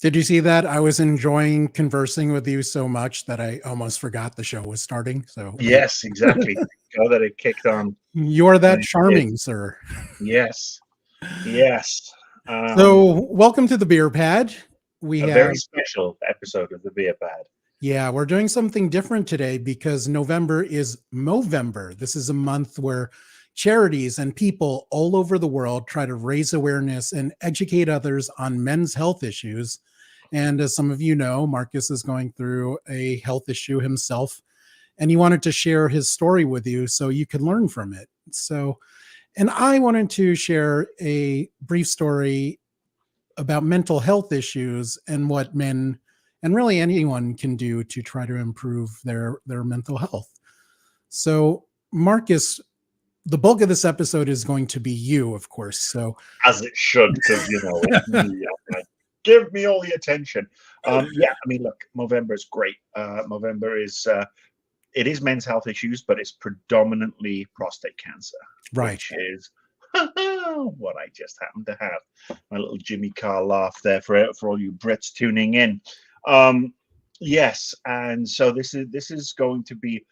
Did you see that? I was enjoying conversing with you so much that I almost forgot the show was starting. So Yes, exactly. Go that it kicked on you're when that it did. charming, sir. Yes, yes. So welcome to the BeeRPad. We A very have, special episode of the BeeRPad. yeah, we're doing something different today because November is Movember. This is a month where charities and people all over the world try to raise awareness and educate others on men's health issues. And as some of you know, Marcus is going through a health issue himself, and he wanted to share his story with you so you could learn from it. So, and I wanted to share a brief story about mental health issues and what men and really anyone can do to try to improve their mental health. So, Marcus, the bulk of this episode is going to be you, of course. So, As it should, because it's me. I'm like, give me all the attention. Yeah, I mean, look, Movember is great. Movember is it is men's health issues, but it's predominantly prostate cancer, right. which is what I just happen to have. My little Jimmy Carr laugh there for all you Brits tuning in. Yes, and so this is going to be.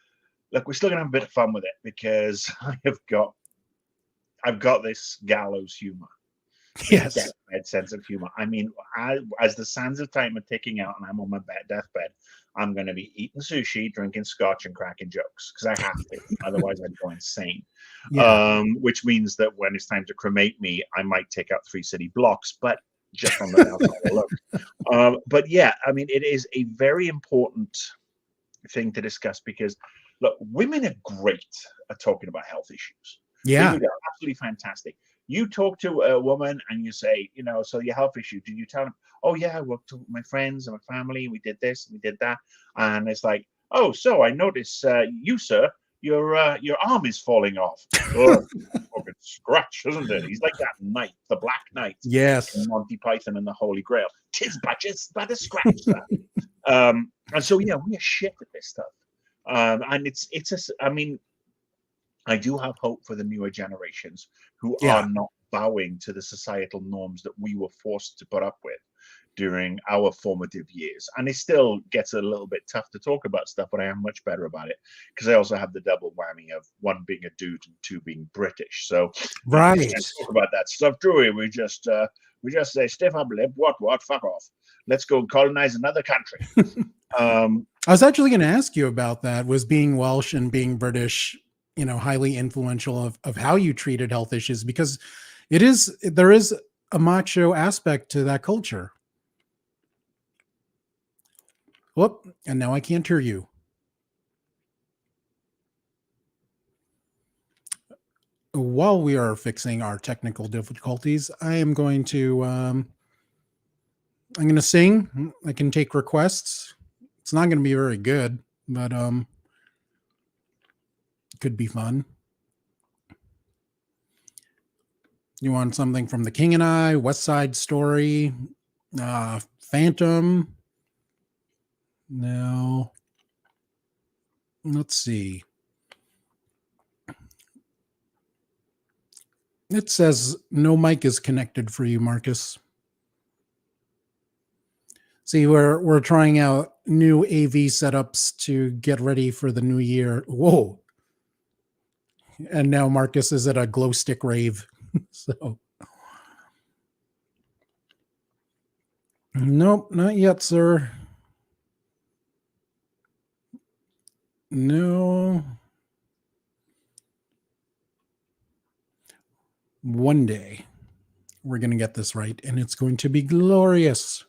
Look, we're still gonna have a bit of fun with it because I've got this gallows humor, Yes. deathbed sense of humor. I mean, as the sands of time are ticking out and I'm on my deathbed, I'm going to be eating sushi, drinking scotch, and cracking jokes because I have to. Otherwise, I'd go insane. Yeah. Which means that when it's time to cremate me, I might take out 3 city blocks, but just on the outside look. But yeah, I mean, it is a very important thing to discuss because, look, women are great at talking about health issues. Yeah. They are absolutely fantastic. You talk to a woman and you say, so your health issue, did you tell them, oh yeah, I worked with my friends and my family, we did this and we did that. And it's like, oh, so I notice you, sir, your arm is falling off. Oh, fucking scratch, isn't it? He's like that knight, the Black Knight Yes. in Monty Python and the Holy Grail. Tis but a scratch, sir. And so, yeah, we are shit at this stuff. And I mean, I do have hope for the newer generations who Yeah. are not bowing to the societal norms that we were forced to put up with during our formative years. And it still gets a little bit tough to talk about stuff, but I am much better about it because I also have the double whammy of 1 being a dude and 2 being British. So Right. we can't talk about that stuff, do we? We just say stiff upper lip, what, fuck off. Let's go colonize another country. I was actually going to ask you about that. Was being Welsh and being British, highly influential of how you treated health issues? Because there is a macho aspect to that culture. Whoop, and now I can't hear you. While we are fixing our technical difficulties, I am going to I'm going to sing. I can take requests. It's not going to be very good, but it could be fun. You want something from The King and I, West Side Story, Phantom? No. Let's see. It says no mic is connected for you, Marcus. See, we're trying out new AV setups to get ready for the new year. Whoa. And now Marcus is at a glow stick rave. So nope, not yet, sir. No. One day we're going to get this right and it's going to be glorious.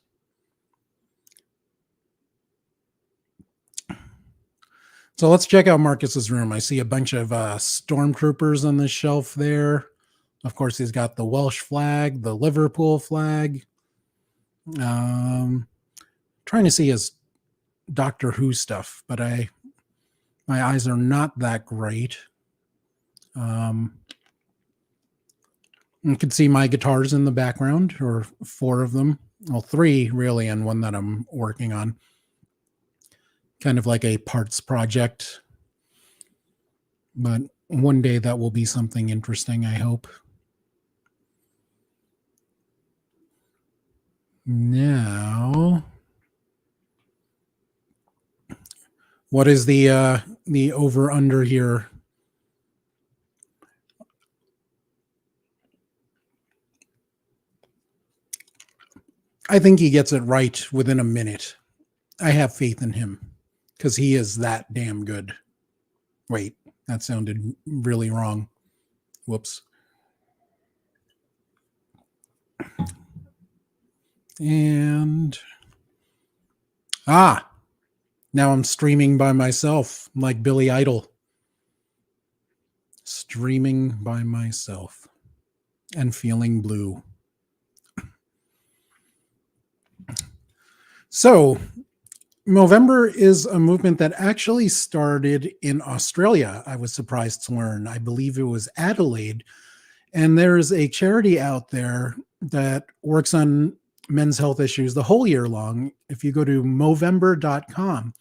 So let's check out Marcus's room. I see a bunch of stormtroopers on the shelf there. Of course, he's got the Welsh flag, the Liverpool flag. Trying to see his Doctor Who stuff, but my eyes are not that great. You can see my guitars in the background, or 4 of them. Well, 3 really, and one that I'm working on. Kind of like a parts project. But one day that will be something interesting, I hope. Now, What is the over under here? I think he gets it right within a minute. I have faith in him because he is that damn good. Wait, that sounded really wrong. Whoops. And now I'm streaming by myself like Billy Idol. Streaming by myself and feeling blue. So, Movember is a movement that actually started in Australia. I was surprised to learn. I believe it was Adelaide. And there's a charity out there that works on men's health issues the whole year long. If you go to Movember.com,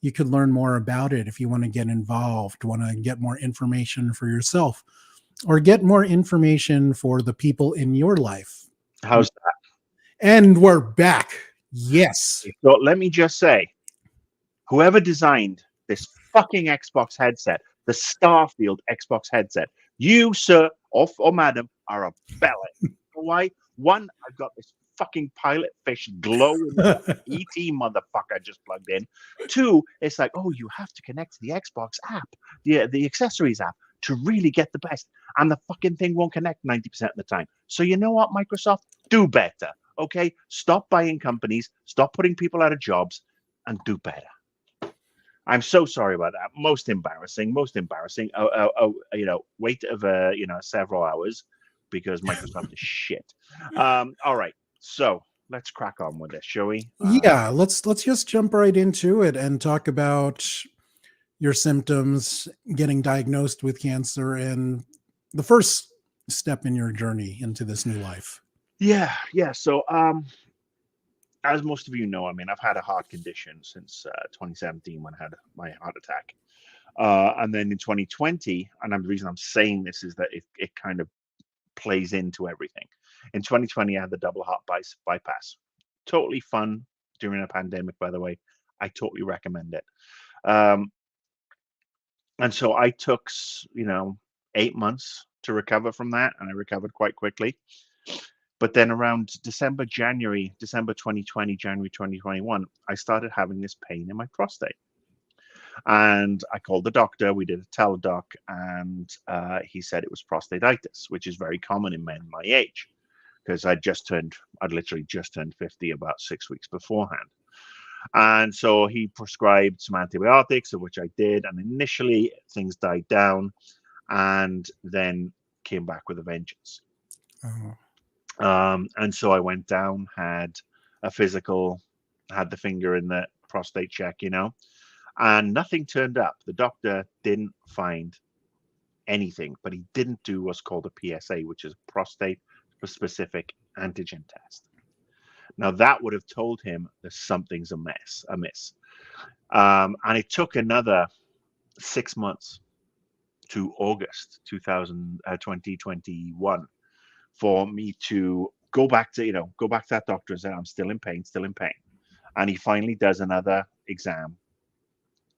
you could learn more about it if you want to get involved, want to get more information for yourself, or get more information for the people in your life. How's that? And we're back. Yes. So let me just say, whoever designed this fucking Xbox headset, the Starfield Xbox headset, you, sir, or madam, are a bellend. Why? One, I've got this fucking pilot fish glowing ET motherfucker just plugged in. Two, it's like, oh, you have to connect to the Xbox app, the accessories app, to really get the best. And the fucking thing won't connect 90% of the time. So you know what, Microsoft? Do better. Okay? Stop buying companies, stop putting people out of jobs, and do better. I'm so sorry about that. Most embarrassing. Wait of several hours because Microsoft is shit. All right, so let's crack on with this, shall we? Yeah, let's just jump right into it and talk about your symptoms, getting diagnosed with cancer, and the first step in your journey into this new life. Yeah. So, as most of you know, I mean, I've had a heart condition since 2017 when I had my heart attack. And then in 2020, and the reason I'm saying this is that it kind of plays into everything. In 2020, I had the double heart bypass. Totally fun during a pandemic, by the way. I totally recommend it. And so I took, 8 months to recover from that, and I recovered quite quickly. But then around December 2020, January 2021, I started having this pain in my prostate. And I called the doctor. We did a teledoc, and he said it was prostatitis, which is very common in men my age, because I'd literally just turned 50 about 6 weeks beforehand. And so he prescribed some antibiotics, of which I did. And initially things died down and then came back with a vengeance. Oh. And so I went down, had a physical, had the finger in the prostate check, and nothing turned up. The doctor didn't find anything, but he didn't do what's called a PSA, which is prostate-specific antigen test. Now that would have told him that something's amiss. And it took another 6 months to August 2021 for me to go back to that doctor and say, I'm still in pain. And he finally does another exam.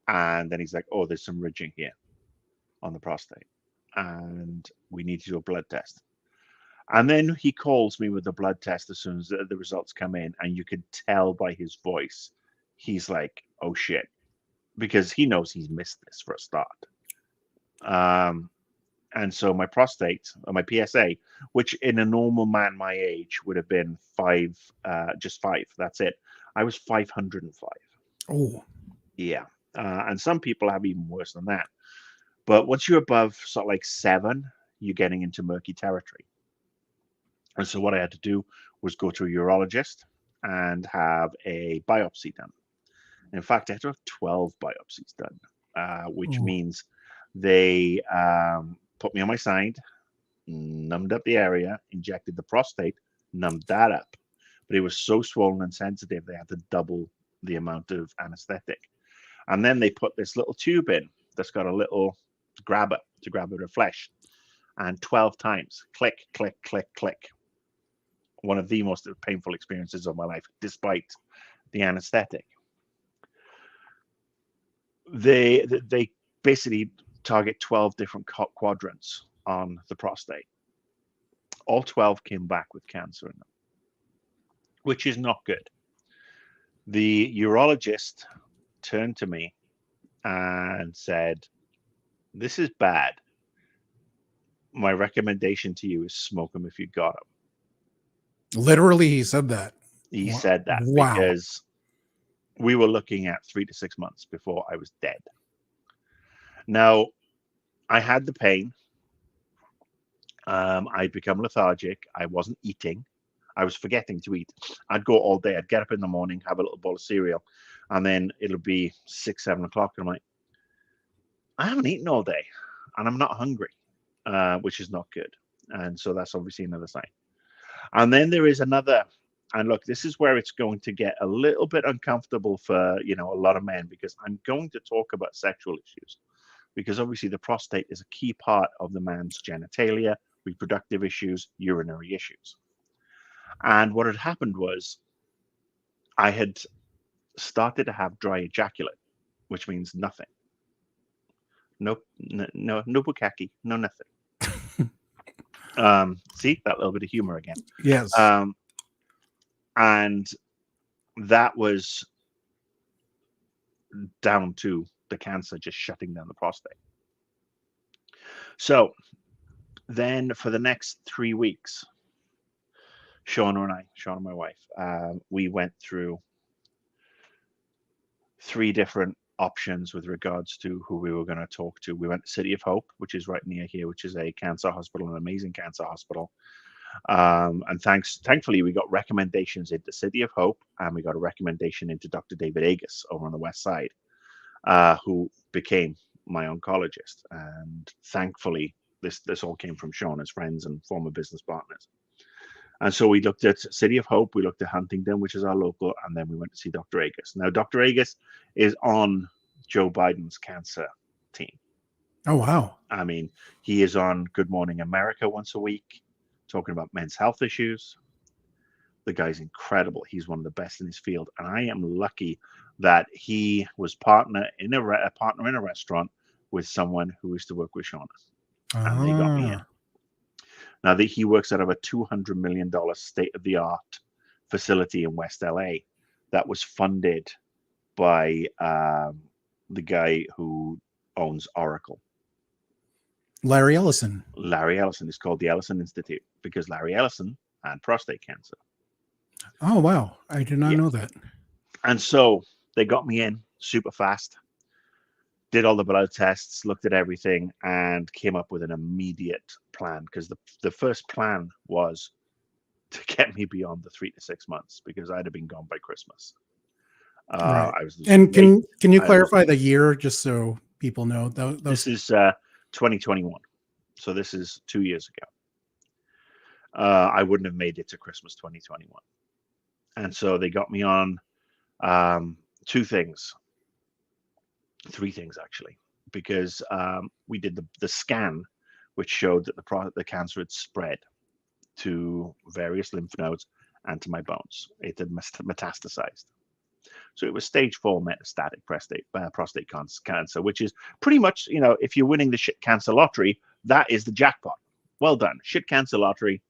And then he's like, oh, there's some ridging here on the prostate. And we need to do a blood test. And then he calls me with the blood test as soon as the results come in. And you can tell by his voice, he's like, oh, shit. Because he knows he's missed this for a start. And so my prostate, or my PSA, which in a normal man my age would have been 5, just 5. That's it. I was 505. Oh. Yeah. And some people have even worse than that. But once you're above sort of like 7, you're getting into murky territory. And so what I had to do was go to a urologist and have a biopsy done. In fact, I had to have 12 biopsies done, which means they put me on my side, numbed up the area, injected the prostate, numbed that up. But it was so swollen and sensitive, they had to double the amount of anesthetic. And then they put this little tube in that's got a little grabber to grab it of flesh. And 12 times, click, click, click, click. One of the most painful experiences of my life, despite the anesthetic. They basically target 12 different quadrants on the prostate. All 12 came back with cancer in them, which is not good. The urologist turned to me and said, "This is bad. My recommendation to you is smoke them if you got them." Literally, he said that. He said that Wow. because we were looking at 3 to 6 months before I was dead. Now, I had the pain. I'd become lethargic. I wasn't eating. I was forgetting to eat. I'd go all day. I'd get up in the morning, have a little bowl of cereal, and then it'll be 6, 7 o'clock. And I'm like, I haven't eaten all day and I'm not hungry, which is not good. And so that's obviously another sign. And then there is another, and look, this is where it's going to get a little bit uncomfortable for, a lot of men, because I'm going to talk about sexual issues, because obviously the prostate is a key part of the man's genitalia, reproductive issues, urinary issues. And what had happened was I had started to have dry ejaculate, which means nothing. No bukkake, no nothing. See, that little bit of humor again. Yes. And that was down to the cancer just shutting down the prostate. So then for the next 3 weeks, Shauna and my wife, we went through 3 different options with regards to who we were going to talk to. We went to City of Hope, which is right near here, which is a cancer hospital, an amazing cancer hospital. And thankfully, we got recommendations into City of Hope, and we got a recommendation into Dr. David Agus over on the west side, who became my oncologist. And thankfully, this all came from Shauna's friends and former business partners. And so we looked at City of Hope, we looked at Huntingdon, which is our local, and then we went to see Dr. Agus. Now, Dr. Agus is on Joe Biden's cancer team. Oh, wow. I mean, he is on Good Morning America once a week, talking about men's health issues. The guy's incredible. He's one of the best in his field. And I am lucky that he was partner in a restaurant with someone who used to work with Shauna. And they got me in. Now, he works out of a $200 million state-of-the-art facility in West LA that was funded by the guy who owns Oracle. Larry Ellison. Larry Ellison is called the Ellison Institute because Larry Ellison had prostate cancer. Oh, wow. I did not know that. And so they got me in super fast, did all the blood tests, looked at everything, and came up with an immediate plan, because the first plan was to get me beyond the 3 to 6 months, because I'd have been gone by Christmas. Right. And can you clarify the year, just so people know? This is 2021. So this is 2 years ago. I wouldn't have made it to Christmas 2021. And so they got me on 3 things actually, because we did the scan, which showed that the cancer had spread to various lymph nodes and to my bones. It had metastasized. So it was stage 4 metastatic prostate cancer, which is pretty much, if you're winning the shit cancer lottery, that is the jackpot. Well done. Shit cancer lottery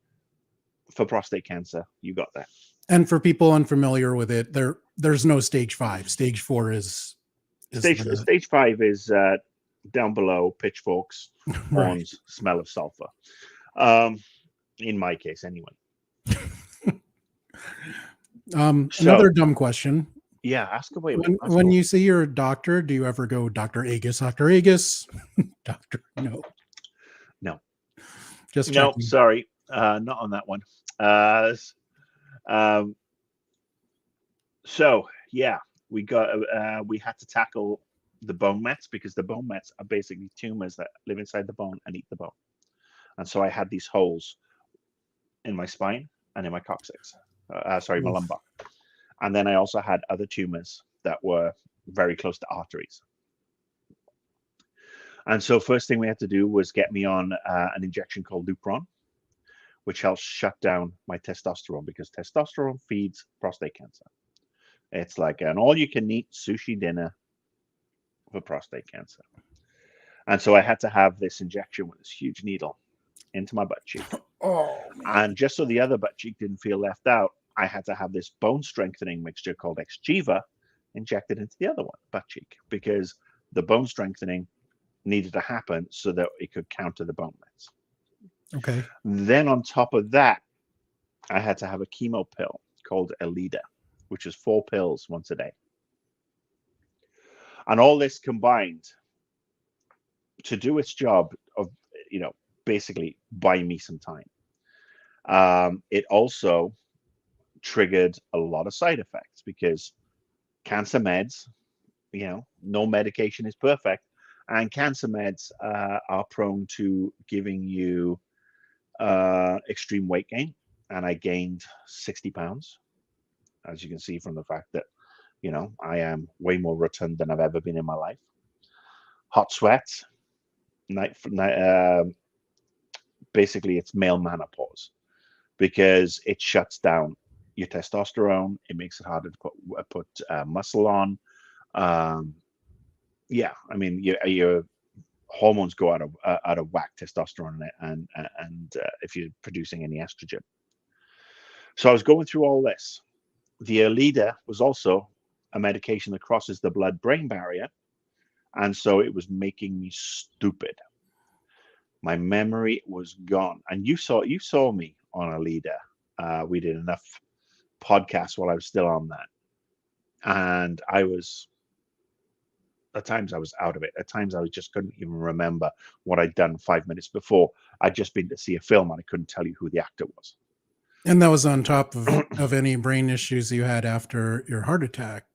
for prostate cancer. You got that. And for people unfamiliar with it, there's no stage 5. Stage 4 is stage 5 is down below pitchforks, horns, smell of sulfur. In my case, anyway. Another dumb question. Yeah, ask away. When you see your doctor, do you ever go, Dr. Agus, Dr. Agus? Doctor, no. Just checking. No, sorry, not on that one. So yeah, we had to tackle the bone mets, because the bone mets are basically tumors that live inside the bone and eat the bone. And so I had these holes in my spine and in my coccyx. My lumbar. And then I also had other tumors that were very close to arteries. And so first thing we had to do was get me on an injection called Lupron, which helps shut down my testosterone, because testosterone feeds prostate cancer. It's like an all-you-can-eat sushi dinner for prostate cancer. And so I had to have this injection with this huge needle into my butt cheek. Oh, man. And just so the other butt cheek didn't feel left out, I had to have this bone strengthening mixture called Xgeva injected into the other one, butt cheek, because the bone strengthening needed to happen so that it could counter the bone mets. Okay. Then on top of that, I had to have a chemo pill called Alida, which is 4 pills once a day. And all this combined to do its job of, basically buying me some time. It also triggered a lot of side effects because cancer meds, no medication is perfect. And cancer meds are prone to giving you extreme weight gain. And I gained 60 pounds, as you can see from the fact that, I am way more rotund than I've ever been in my life. Hot sweats, basically it's male menopause because it shuts down your testosterone. It makes it harder to put muscle on. Your hormones go out of whack, testosterone and if you're producing any estrogen. So I was going through all this. The Alida was also a medication that crosses the blood-brain barrier, and so it was making me stupid. My memory was gone, and you saw me on Alida. We did enough podcasts while I was still on that, and at times I was out of it. At times I just couldn't even remember what I'd done 5 minutes before. I'd just been to see a film and I couldn't tell you who the actor was. And that was on top of any brain issues you had after your heart attack.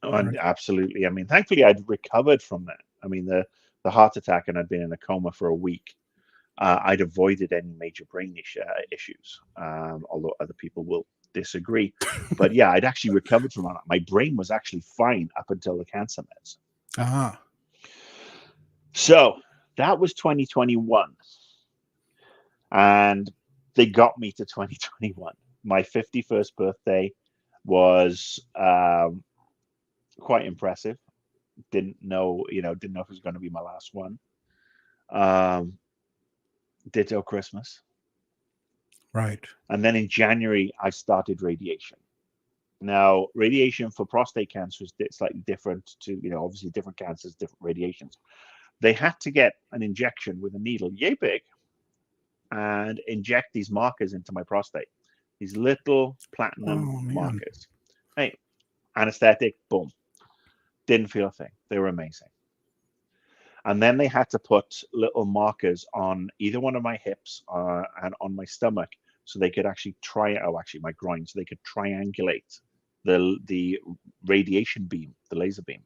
And absolutely. I mean, thankfully I'd recovered from that. I mean, the heart attack, and I'd been in a coma for a week. I'd avoided any major brain issues, although other people will disagree. But yeah, I'd actually recovered from that. My brain was actually fine up until the cancer meds. Ah. So that was 2021. And they got me to 2021. My 51st birthday was quite impressive. Didn't know if it was going to be my last one. Ditto Christmas. Right. And then in January, I started radiation. Now, radiation for prostate cancer is slightly different to, obviously different cancers, different radiations. They had to get an injection with a needle yay big and inject these markers into my prostate. These little platinum markers. Hey, anesthetic, boom. Didn't feel a thing. They were amazing. And then they had to put little markers on either one of my hips and on my stomach so they could actually my groin, so they could triangulate the radiation beam, the laser beam,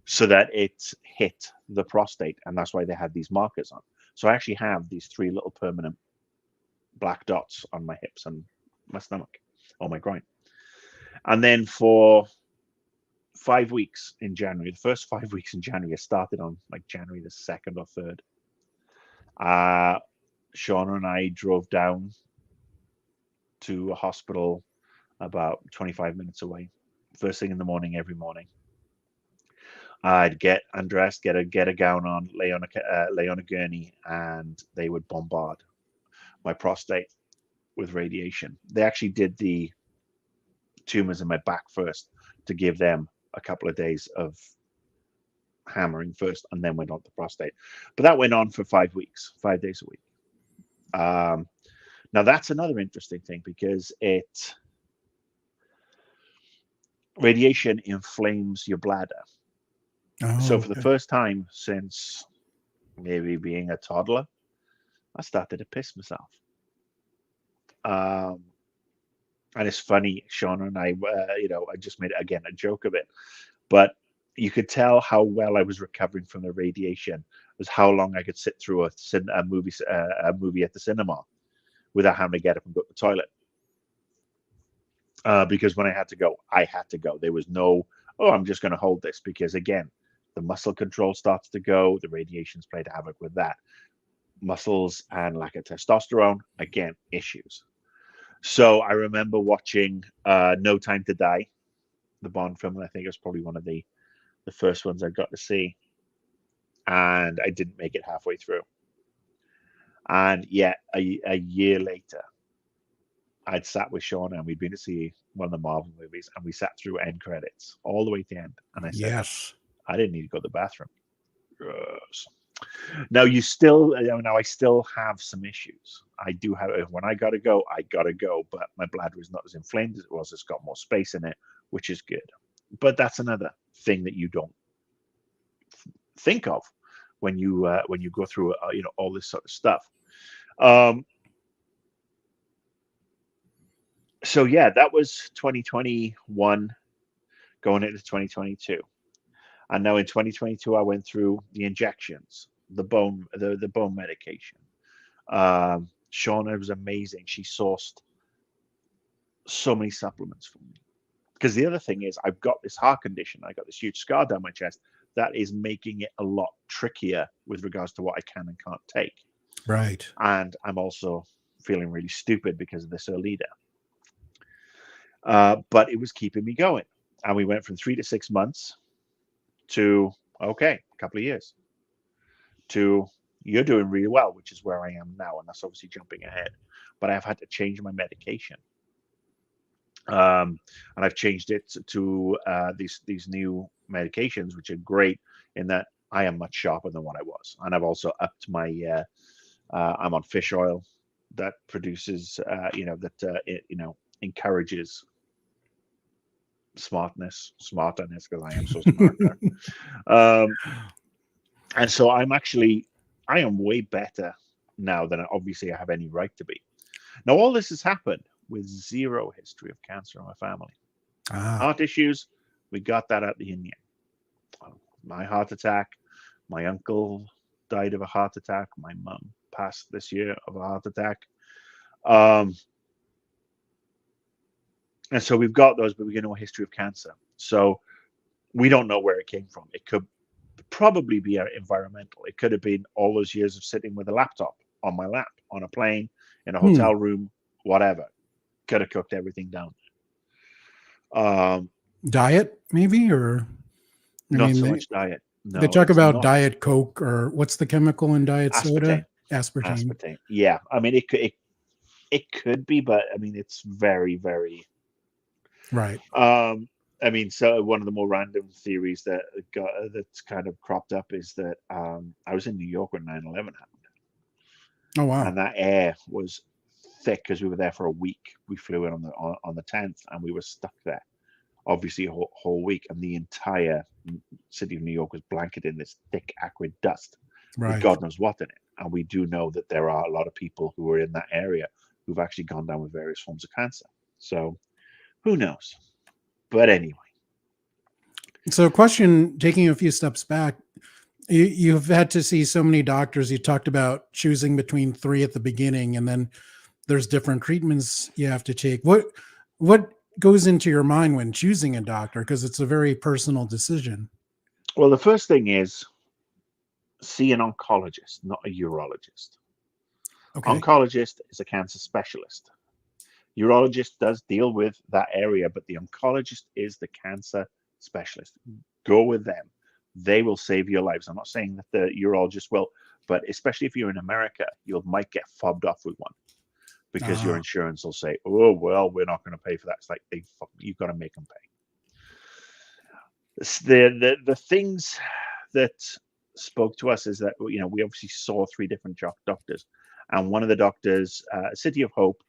so that it hit the prostate. And that's why they had these markers on. So I actually have these 3 little permanent black dots on my hips and my stomach, or my groin. And then for 5 weeks in January, the first 5 weeks in January, it started on like January the 2nd or 3rd. Shauna and I drove down to a hospital about 25 minutes away, first thing in the morning, every morning. I'd get undressed, get a gown on, lay on a gurney, and they would bombard my prostate with radiation. They actually did the tumors in my back first to give them a couple of days of hammering first, and then went on to prostate. But that went on for 5 weeks, 5 days a week. Now that's another interesting thing because radiation inflames your bladder. So for the first time since maybe being a toddler, I started to piss myself. And it's funny, Shauna and I, I just made, again, a joke of it. But you could tell how well I was recovering from the radiation was how long I could sit through a movie at the cinema without having to get up and go to the toilet. Because when I had to go, I had to go. There was no, I'm just going to hold this, because again, the muscle control starts to go. The radiations played havoc with that. Muscles and lack of testosterone, again, issues. So I remember watching No Time to Die, the Bond film, and I think it was probably one of the the first ones I got to see, and I didn't make it halfway through. And yet, a year later, I'd sat with Shauna and we'd been to see one of the Marvel movies, and we sat through end credits all the way to the end. And I said, Yes. I didn't need to go to the bathroom. Yes. Now you still, now I still have some issues. I do have, when I gotta go, I gotta go. But my bladder is not as inflamed as it was. It's got more space in it, which is good. But that's another thing that you don't think of when you go through all this sort of stuff. So yeah, that was 2021 going into 2022. And now in 2022, I went through the injections, the bone medication. Shauna was amazing. She sourced so many supplements for me. Because the other thing is, I've got this heart condition. I got this huge scar down my chest that is making it a lot trickier with regards to what I can and can't take. Right. And I'm also feeling really stupid because of this Erlida. But it was keeping me going. And we went from 3 to 6 months to, okay, a couple of years, to you're doing really well, which is where I am now. And that's obviously jumping ahead. But I've had to change my medication. And I've changed it to these new medications, which are great in that I am much sharper than what I was. And I've also upped my, I'm on fish oil that produces, encourages smartness, because I am so smart. And so I am way better now than obviously I have any right to be. Now, all this has happened with zero history of cancer in my family. Heart issues, we got that at the Indian. My heart attack, my uncle died of a heart attack. My mum passed this year of a heart attack. And so we've got those, but we get no history of cancer. So we don't know where it came from. It could probably be environmental. It could have been all those years of sitting with a laptop on my lap, on a plane, in a hotel room, whatever. Could have cooked everything down. Diet, maybe, or not so much diet. No, they talk about Diet Coke, or what's the chemical in Diet soda? Aspartame. Yeah, I mean it could be, but I mean it's very, very right. I mean, so one of the more random theories that's kind of cropped up is that I was in New York when 9/11 happened. Oh wow! And that air was thick because we were there for a week. We flew in on the 10th, and we were stuck there, obviously a whole week, and the entire city of New York was blanketed in this thick, acrid dust, with God knows what in it. And we do know that there are a lot of people who are in that area who've actually gone down with various forms of cancer. So who knows? But anyway. So, question, taking a few steps back, you've had to see so many doctors. You talked about choosing between 3 at the beginning, and then there's different treatments you have to take. What goes into your mind when choosing a doctor? Because it's a very personal decision. Well, the first thing is see an oncologist, not a urologist. Okay. Oncologist is a cancer specialist. Urologist does deal with that area, but the oncologist is the cancer specialist. Go with them. They will save your lives. I'm not saying that the urologist will, but especially if you're in America, you might get fobbed off with one because your insurance will say, oh, well, we're not going to pay for that. It's like, you've got to make them pay. The things that spoke to us is that, we obviously saw 3 different doctors, and one of the doctors, City of Hope,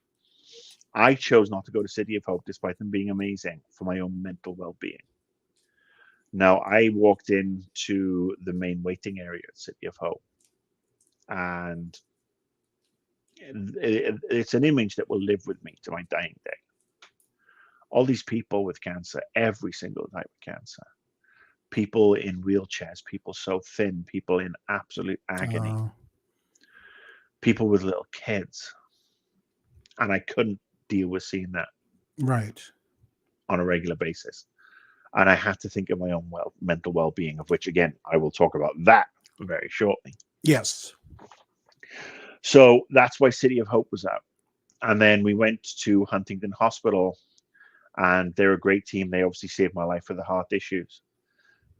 I chose not to go to City of Hope despite them being amazing for my own mental well-being. Now, I walked into the main waiting area at City of Hope, and it's an image that will live with me to my dying day. All these people with cancer, every single type of cancer, people in wheelchairs, people so thin, people in absolute agony, people with little kids. And I couldn't deal with seeing that on a regular basis. And I had to think of my own mental well-being, of which, again, I will talk about that very shortly. Yes. So that's why City of Hope was out. And then we went to Huntington Hospital, and they're a great team. They obviously saved my life for the heart issues.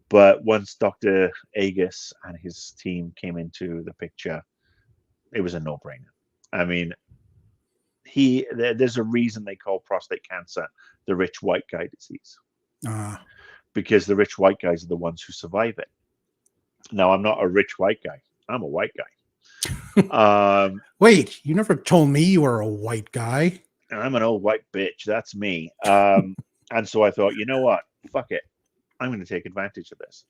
But once Dr. Agus and his team came into the picture, it was a no-brainer. I mean, there's a reason they call prostate cancer the rich white guy disease, because the rich white guys are the ones who survive it. Now, I'm not a rich white guy. I'm a white guy. Wait, you never told me you were a white guy. I'm an old white bitch. That's me. And so I thought, you know what? Fuck it. I'm going to take advantage of this.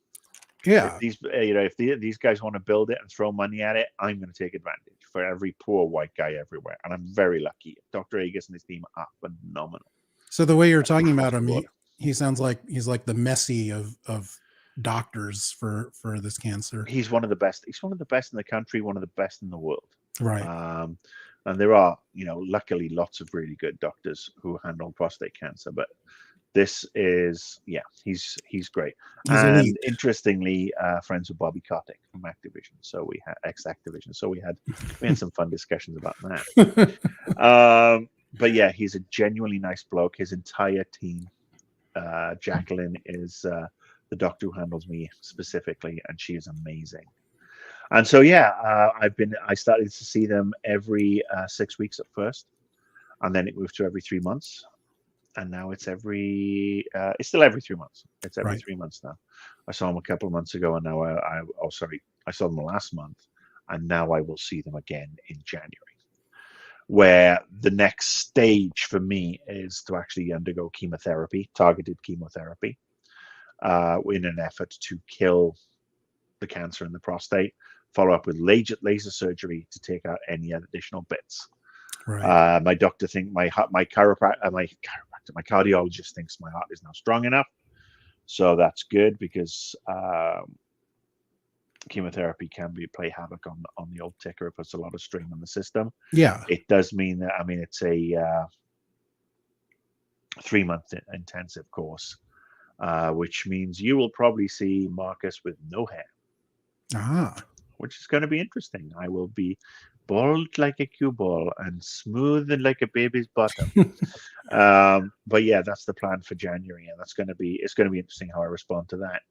Yeah. If these guys want to build it and throw money at it, I'm going to take advantage for every poor white guy everywhere. And I'm very lucky. Dr. Agus and his team are phenomenal. So the way you're talking about him, he sounds like he's like the Messi of doctors for this cancer. He's one of the best. He's one of the best in the country, one of the best in the world. Right. And there are, luckily lots of really good doctors who handle prostate cancer, but this is, he's great. And elite. Interestingly, friends with Bobby Kotick from Activision. So we had ex-Activision. So we had some fun discussions about that. But yeah, he's a genuinely nice bloke. His entire team. Jacqueline is the doctor who handles me specifically, and she is amazing. And so I started to see them every 6 weeks at first, and then it moved to every 3 months. And now it's still every 3 months. It's every 3 months now. I saw them a couple of months ago, and now I saw them last month, and now I will see them again in January, where the next stage for me is to actually undergo targeted chemotherapy, in an effort to kill the cancer in the prostate, follow up with laser surgery to take out any additional bits. Right. My doctor thinks my cardiologist thinks my heart is now strong enough, so that's good, because chemotherapy can play havoc on the old ticker. It puts a lot of strain on the system. Yeah, it does mean that. I mean, it's a 3-month intensive course, which means you will probably see Marcus with no hair. Which is going to be interesting. I will be bald like a cue ball and smooth like a baby's bottom. But yeah, that's the plan for January, and it's going to be interesting how I respond to that.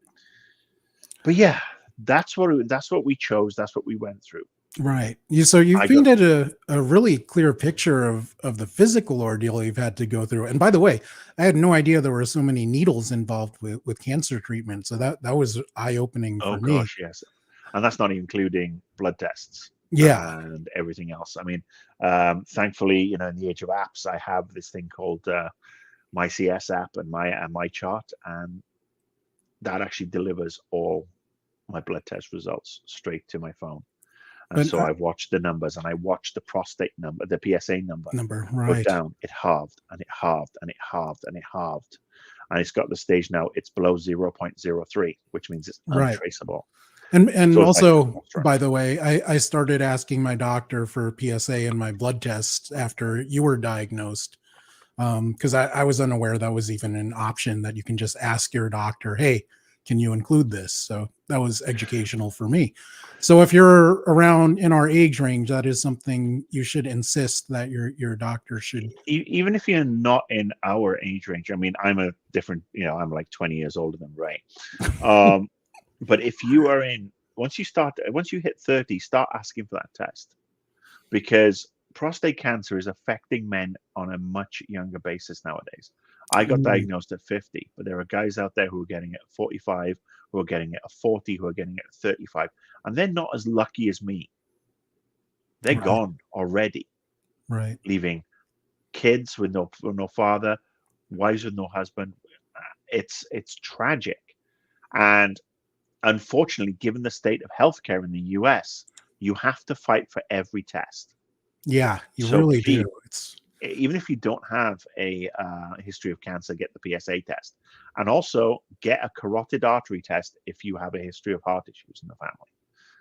But yeah, that's what we chose. That's what we went through. Right. So you've painted a really clear picture of the physical ordeal you've had to go through. And by the way, I had no idea there were so many needles involved with cancer treatment. So that was eye-opening for me. Oh gosh, yes. And that's not including blood tests. Yeah. And everything else. I mean, thankfully, in the age of apps, I have this thing called my CS app and my chart, and that actually delivers all my blood test results straight to my phone. And so I've watched the numbers, and I watched the prostate number, the PSA number right go down. It halved, and it halved, and it halved, and it halved. And it's got the stage now, it's below 0.03, which means it's untraceable. And so also, by the way, I started asking my doctor for PSA in my blood tests after you were diagnosed, because I was unaware that was even an option, that you can just ask your doctor, hey, can you include this? So that was educational for me. So if you're around in our age range, that is something you should insist that your doctor should. Even if you're not in our age range, I mean, I'm a different, I'm like 20 years older than Ray. But if you are once you hit 30, start asking for that test, because prostate cancer is affecting men on a much younger basis nowadays. I got diagnosed at 50, but there are guys out there who are getting it at 45, who are getting it at 40, who are getting it at 35, and they're not as lucky as me. They're gone already, right? Leaving kids with no father, wives with no husband. It's tragic, and unfortunately, given the state of healthcare in the US, you have to fight for every test. Yeah, you really do. Even if you don't have a history of cancer, get the PSA test, and also get a carotid artery test if you have a history of heart issues in the family.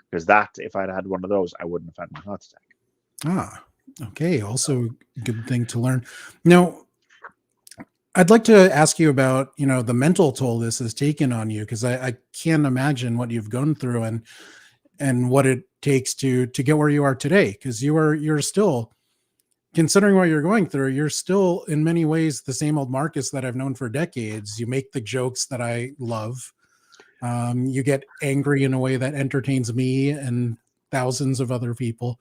Because if I'd had one of those, I wouldn't have had my heart attack. Okay. Also, good thing to learn. Now, I'd like to ask you about, the mental toll this has taken on you, because I can't imagine what you've gone through and what it takes to get where you are today. Because you're still, considering what you're going through, you're still in many ways the same old Marcus that I've known for decades. You make the jokes that I love. You get angry in a way that entertains me and thousands of other people.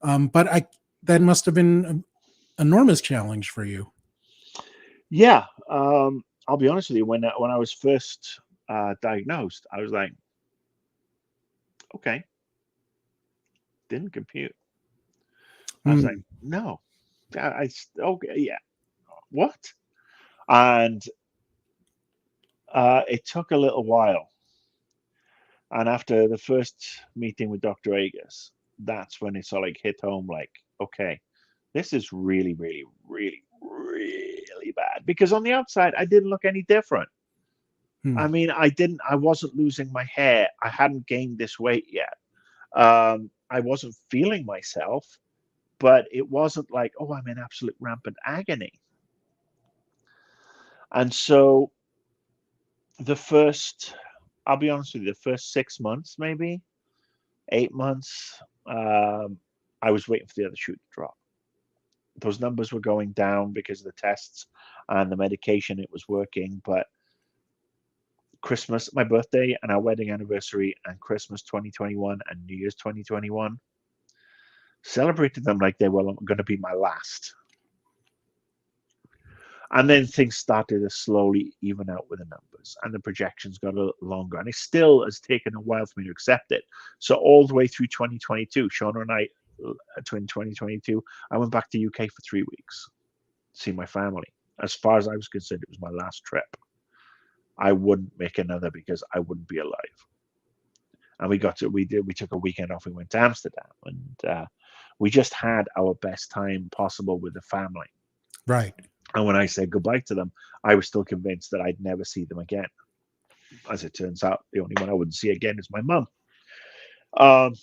But that must have been an enormous challenge for you. Yeah, I'll be honest with you. When I was first diagnosed, I was like, okay, didn't compute. I was like, Hmm. no, okay, yeah, what? And it took a little while. And after the first meeting with Dr. Agus, that's when it sort of like hit home, like, okay, this is really, really, really, really bad. Because on the outside, I didn't look any different. Hmm. I mean, I wasn't losing my hair. I hadn't gained this weight yet. I wasn't feeling myself, but it wasn't like, oh, I'm in absolute rampant agony. And so the first, I'll be honest with you, the first 6 months, maybe 8 months, I was waiting for the other shoe to drop. Those numbers were going down because of the tests and the medication. It was working, but Christmas, my birthday, and our wedding anniversary, and Christmas 2021 and New Year's 2021, celebrated them like they were going to be my last. And then things started to slowly even out with the numbers, and the projections got a little longer. And it still has taken a while for me to accept it. So all the way through 2022, Shauna and I, in 2022, I went back to UK for 3 weeks to see my family. As far as I was concerned, it was my last trip. I wouldn't make another because I wouldn't be alive. And we took a weekend off. We went to Amsterdam, and we just had our best time possible with the family. Right. And when I said goodbye to them, I was still convinced that I'd never see them again. As it turns out, the only one I wouldn't see again is my mum. Um,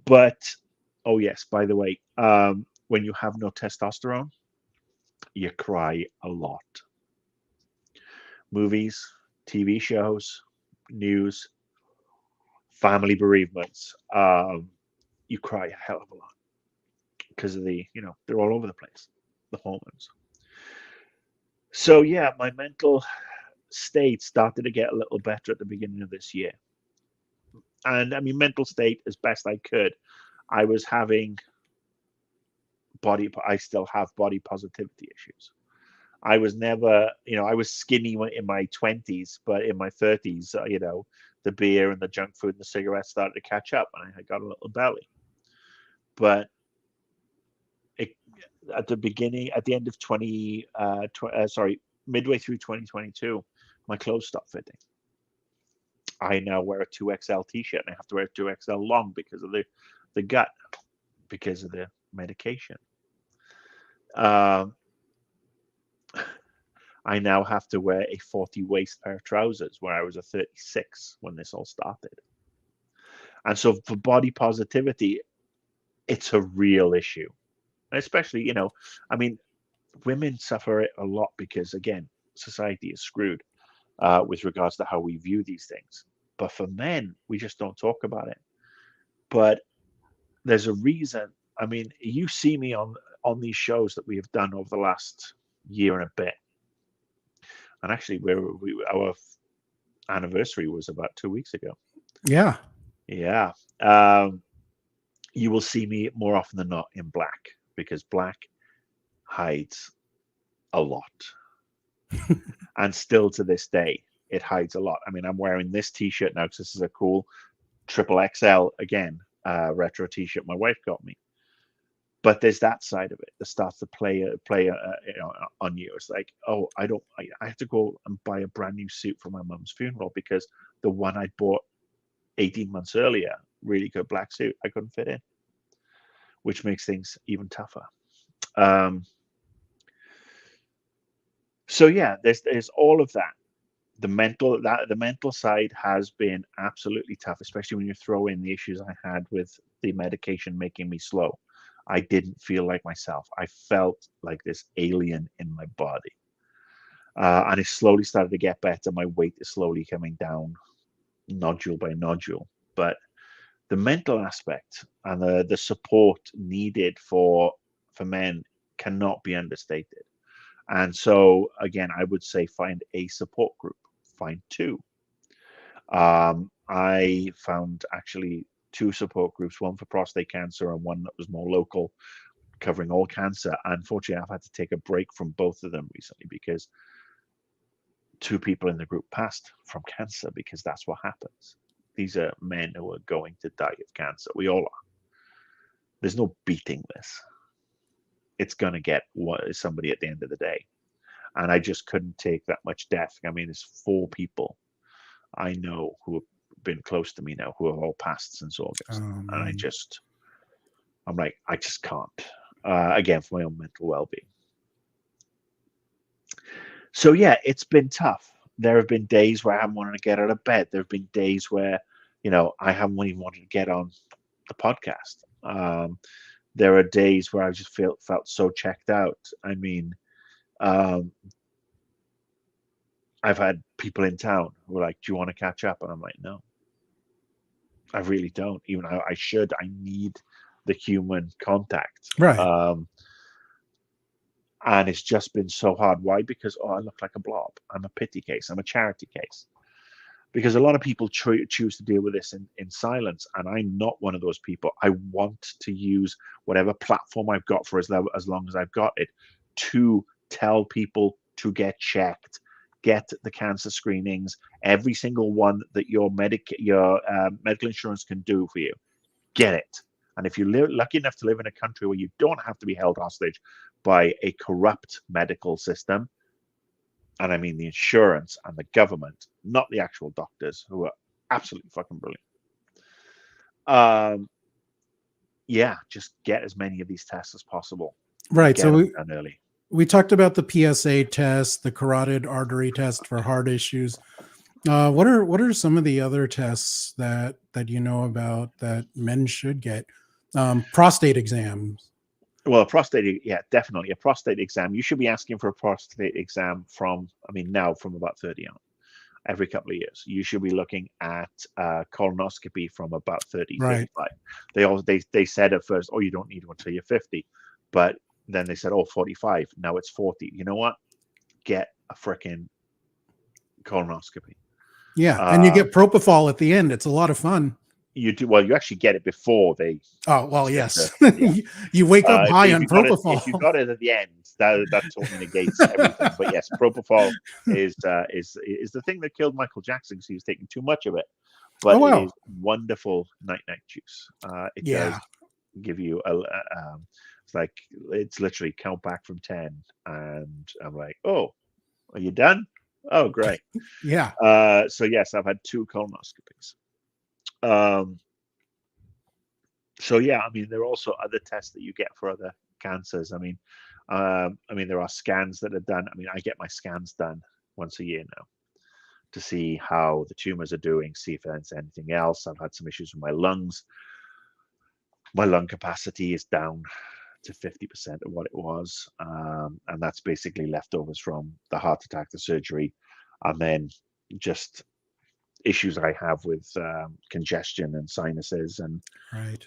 but oh yes, by the way, when you have no testosterone, you cry a lot. Movies, TV shows, news, family bereavements. You cry a hell of a lot because of they're all over the place, the hormones. So yeah, my mental state started to get a little better at the beginning of this year. And I mean, mental state as best I could. I was having I still have body positivity issues. I was never, I was skinny in my 20s, but in my 30s, the beer and the junk food and the cigarettes started to catch up, and I got a little belly. But it, at the end of midway through 2022, my clothes stopped fitting. I now wear a 2XL t-shirt, and I have to wear a 2XL long because of the gut, because of the medication. Um, I now have to wear a 40 waist pair of trousers where I was a 36 when this all started. And so for body positivity, it's a real issue. And especially, I mean, women suffer it a lot because, again, society is screwed with regards to how we view these things. But for men, we just don't talk about it. But there's a reason. I mean, you see me on these shows that we have done over the last year and a bit. And actually, our anniversary was about 2 weeks ago. Yeah. Yeah. You will see me more often than not in black because black hides a lot. And still to this day, it hides a lot. I mean, I'm wearing this t-shirt now because this is a cool triple XL, again, retro t-shirt my wife got me. But there's that side of it that starts to play on you. It's like, oh, I have to go and buy a brand new suit for my mum's funeral because the one I bought 18 months earlier, really good black suit, I couldn't fit in, which makes things even tougher. So yeah, there's all of that. The mental side has been absolutely tough, especially when you throw in the issues I had with the medication making me slow. I didn't feel like myself. I felt like this alien in my body. And it slowly started to get better. My weight is slowly coming down, nodule by nodule. But the mental aspect and the support needed for men cannot be understated. And so, again, I would say find a support group, find two. I found actually two support groups, one for prostate cancer and one that was more local, covering all cancer. Unfortunately, I've had to take a break from both of them recently because two people in the group passed from cancer, because that's what happens. These are men who are going to die of cancer. We all are. There's no beating this. It's going to get somebody at the end of the day. And I just couldn't take that much death. I mean, there's 4 people I know who have been close to me now who have all passed since August. Oh, And man. I'm like, I just can't. Again, for my own mental well-being. So yeah, it's been tough. There have been days where I haven't wanted to get out of bed. There have been days where, I haven't even wanted to get on the podcast. There are days where I just felt so checked out. I mean, um, I've had people in town who are like, "Do you want to catch up?" And I'm like, "No, I really don't. Even I should. I need the human contact." Right. And it's just been so hard. Why? Because I look like a blob. I'm a pity case. I'm a charity case. Because a lot of people choose to deal with this in silence, and I'm not one of those people. I want to use whatever platform I've got for as long as I've got it to tell people to get checked, get the cancer screenings, every single one that your medical insurance can do for you. Get it. And if you're lucky enough to live in a country where you don't have to be held hostage by a corrupt medical system, and I mean the insurance and the government, not the actual doctors, who are absolutely fucking brilliant. Yeah, just get as many of these tests as possible. Right. Get So them done early. we talked about the PSA test, the carotid artery test for heart issues. What are some of the other tests that you know about that men should get? Prostate exams. Well, yeah, definitely a prostate exam. You should be asking for a prostate exam from about 30 on. Every couple of years, you should be looking at colonoscopy from about 30, Right. 35. They said at first, oh, you don't need one until you're 50, but then they said, oh, 45. Now it's 40. You know what? Get a freaking colonoscopy. Yeah, and you get propofol at the end. It's a lot of fun. You do well. You actually get it before they. Oh well, yes. Yeah. You wake up high on propofol. If you got it at the end, that totally negates everything. But yes, propofol is the thing that killed Michael Jackson because he was taking too much of it. But it is wonderful night juice. It does give you it's literally count back from 10, and I'm like, oh, are you done? Oh, great. Yeah. So yes, I've had 2 colonoscopies. So yeah, I mean, there are also other tests that you get for other cancers. I mean, there are scans that are done. I mean, I get my scans done once a year now to see how the tumors are doing, see if there's anything else. I've had some issues with my lungs. My lung capacity is down to 50% of what it was, and that's basically leftovers from the heart attack, the surgery, and then just issues I have with congestion and sinuses and right.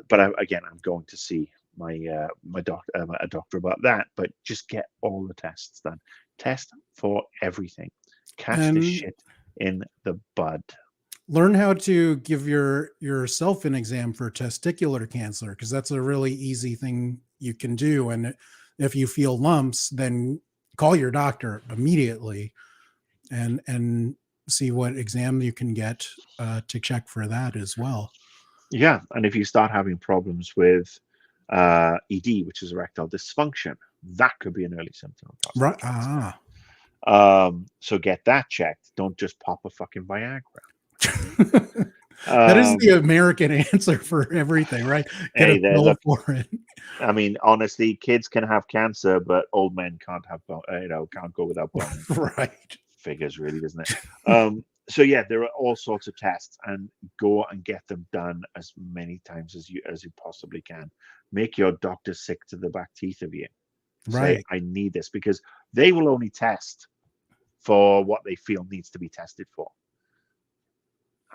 But I'm going to see a doctor about that. But just get all the tests done. Test for everything. Catch this shit in the bud. Learn how to give yourself an exam for testicular cancer, because that's a really easy thing you can do. And if you feel lumps, then call your doctor immediately and see what exam you can get to check for that as well. Yeah, and if you start having problems with ED, which is erectile dysfunction, that could be an early symptom of prostate cancer. So get that checked. Don't just pop a fucking Viagra. That is the American answer for everything, right? Get a pill for it. I mean, honestly, kids can have cancer, but old men can't go without bones. Right. Figures, really, doesn't it? So yeah, there are all sorts of tests, and go and get them done as many times as you possibly can. Make your doctor sick to the back teeth of you. Right. Say, I need this, because they will only test for what they feel needs to be tested for.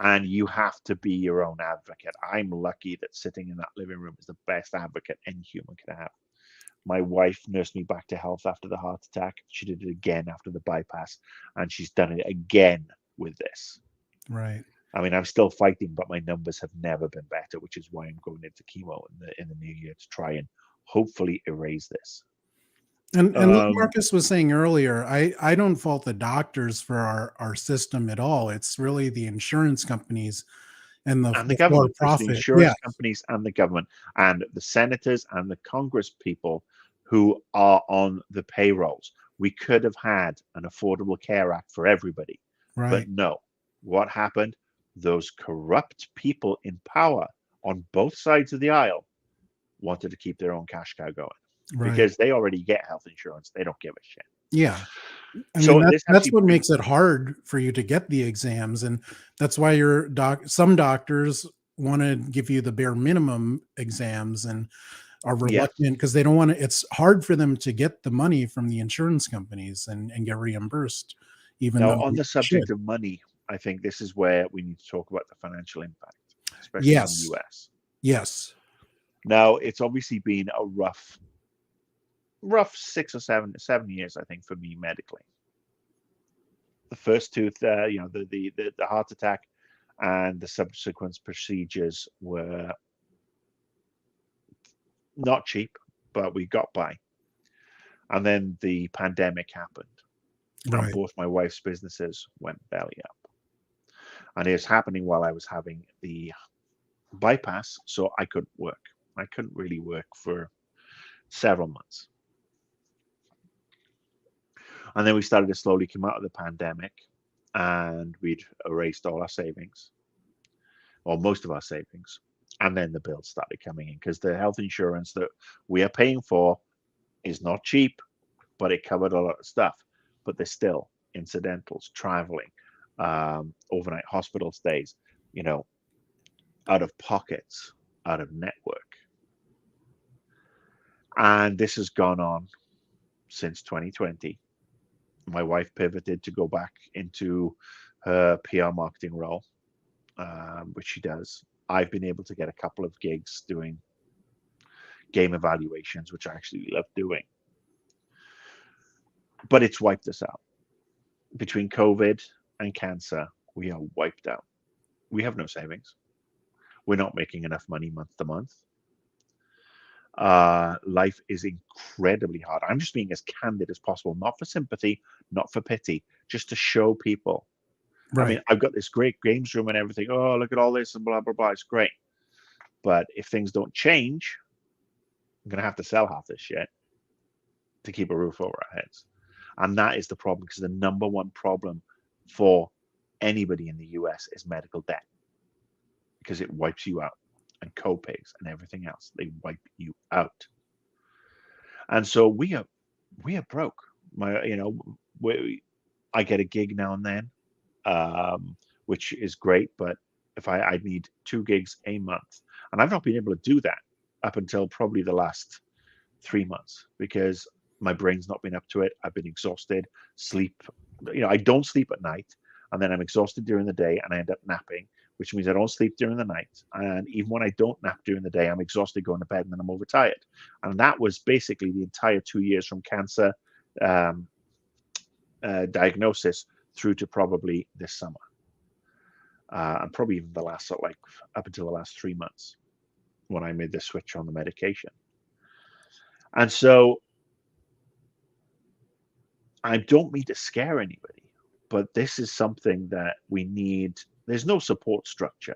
And you have to be your own advocate. I'm lucky that sitting in that living room is the best advocate any human can have. My wife nursed me back to health after the heart attack. She did it again after the bypass, and she's done it again with this. Right. I mean, I'm still fighting, but my numbers have never been better, which is why I'm going into chemo in the new year to try and hopefully erase this. And like Marcus was saying earlier, I don't fault the doctors for our system at all. It's really the insurance companies and And the the for government. It's the profit. insurance Yeah, companies and the government and the senators and the Congress people who are on the payrolls. We could have had an Affordable Care Act for everybody, but right, no. What happened? Those corrupt people in power on both sides of the aisle wanted to keep their own cash cow going right. because they already get health insurance. They don't give a shit. Yeah. I mean, So this that's actually what brings, makes it hard for you to get the exams, and that's why some doctors want to give you the bare minimum exams and are yes. reluctant because they don't want to. It's hard for them to get the money from the insurance companies and get reimbursed, even Now, though on they the should. subject of money, I think this is where we need to talk about the financial impact, especially in the Yes, US. yes, Now, it's obviously been a rough 6 or 7 years, I think, for me medically. The first tooth, the heart attack and the subsequent procedures were not cheap, but we got by. And then the pandemic happened, and right, both my wife's businesses went belly up. And it was happening while I was having the bypass, so I couldn't work. I couldn't really work for several months. And then we started to slowly come out of the pandemic, and we'd erased all our savings, or most of our savings. And then the bills started coming in because the health insurance that we are paying for is not cheap, but it covered a lot of stuff. But there's still incidentals, traveling, overnight hospital stays, out of pockets, out of network. And this has gone on since 2020. My wife pivoted to go back into her PR marketing role, which she does. I've been able to get a couple of gigs doing game evaluations, which I actually love doing. But it's wiped us out. Between COVID and cancer, we are wiped out. We have no savings. We're not making enough money month to month. Life is incredibly hard. I'm just being as candid as possible, not for sympathy, not for pity, just to show people. I mean, right. I've got this great games room and everything. Oh, look at all this and blah, blah, blah. It's great. But if things don't change, I'm going to have to sell half this shit to keep a roof over our heads. And that is the problem, because the number one problem for anybody in the US is medical debt, because it wipes you out, and co-pays and everything else. They wipe you out. And so we are broke. I get a gig now and then, which is great. But if I need 2 gigs a month, and I've not been able to do that up until probably the last 3 months, because my brain's not been up to it. I've been exhausted. Sleep, I don't sleep at night, and then I'm exhausted during the day, and I end up napping, which means I don't sleep during the night. And even when I don't nap during the day, I'm exhausted going to bed, and then I'm overtired. And that was basically the entire 2 years from cancer diagnosis through to probably this summer, and probably even the last up until the last 3 months when I made the switch on the medication. And so I don't mean to scare anybody, but this is something that we need. There's no support structure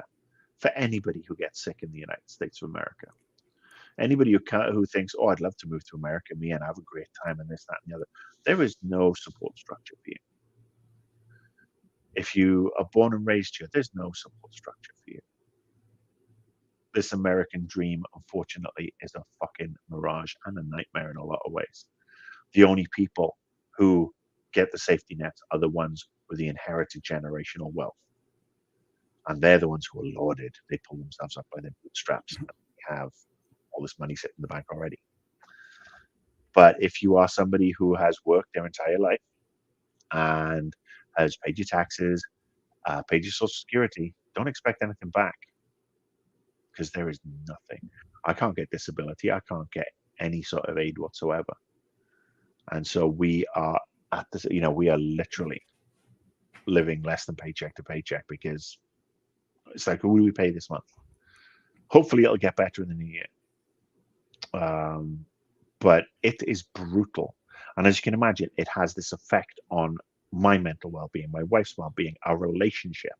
for anybody who gets sick in the United States of America. Anybody who thinks, oh, I'd love to move to America, me, and have a great time and this, that, and the other. There is no support structure for you. If you are born and raised here, there's no support structure for you. This American dream, unfortunately, is a fucking mirage and a nightmare in a lot of ways. The only people who get the safety nets are the ones with the inherited generational wealth. And they're the ones who are lauded. They pull themselves up by their bootstraps and have all this money sitting in the bank already. But if you are somebody who has worked their entire life and has paid your taxes, paid your social security, don't expect anything back, because there is nothing. I can't get disability. I can't get any sort of aid whatsoever. And so we are at this, we are literally living less than paycheck to paycheck, because it's like, who do we pay this month? Hopefully it'll get better in the new year. But it is brutal. And as you can imagine, it has this effect on my mental well-being, my wife's well-being, our relationship,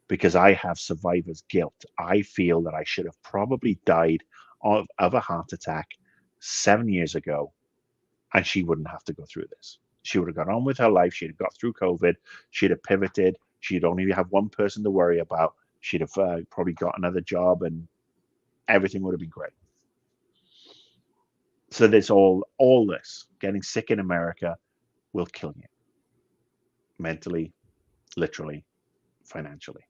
because I have survivor's guilt. I feel that I should have probably died of a heart attack 7 years ago, and she wouldn't have to go through this. She would have gone on with her life. She'd have got through COVID. She'd have pivoted. She'd only have one person to worry about. She'd have probably got another job, and everything would have been great. So there's all this. Getting sick in America will kill you. Mentally, literally, financially.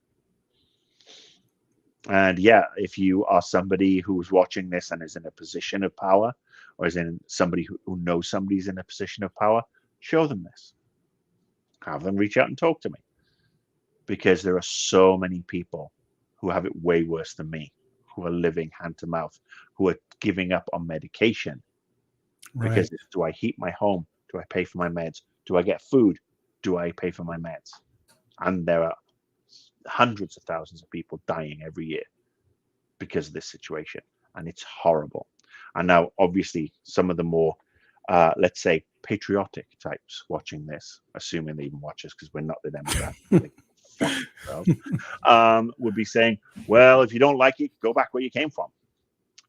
And yeah, if you are somebody who's watching this and is in a position of power, or is in somebody who knows somebody's in a position of power, show them this. Have them reach out and talk to me. Because there are so many people who have it way worse than me, who are living hand to mouth, who are giving up on medication. Right. Because do I heat my home? Do I pay for my meds? Do I get food? Do I pay for my meds? And there are hundreds of thousands of people dying every year because of this situation. And it's horrible. And now, obviously, some of the more, let's say, patriotic types watching this, assuming they even watch us because we're not the demographic, would be saying, well, if you don't like it, go back where you came from.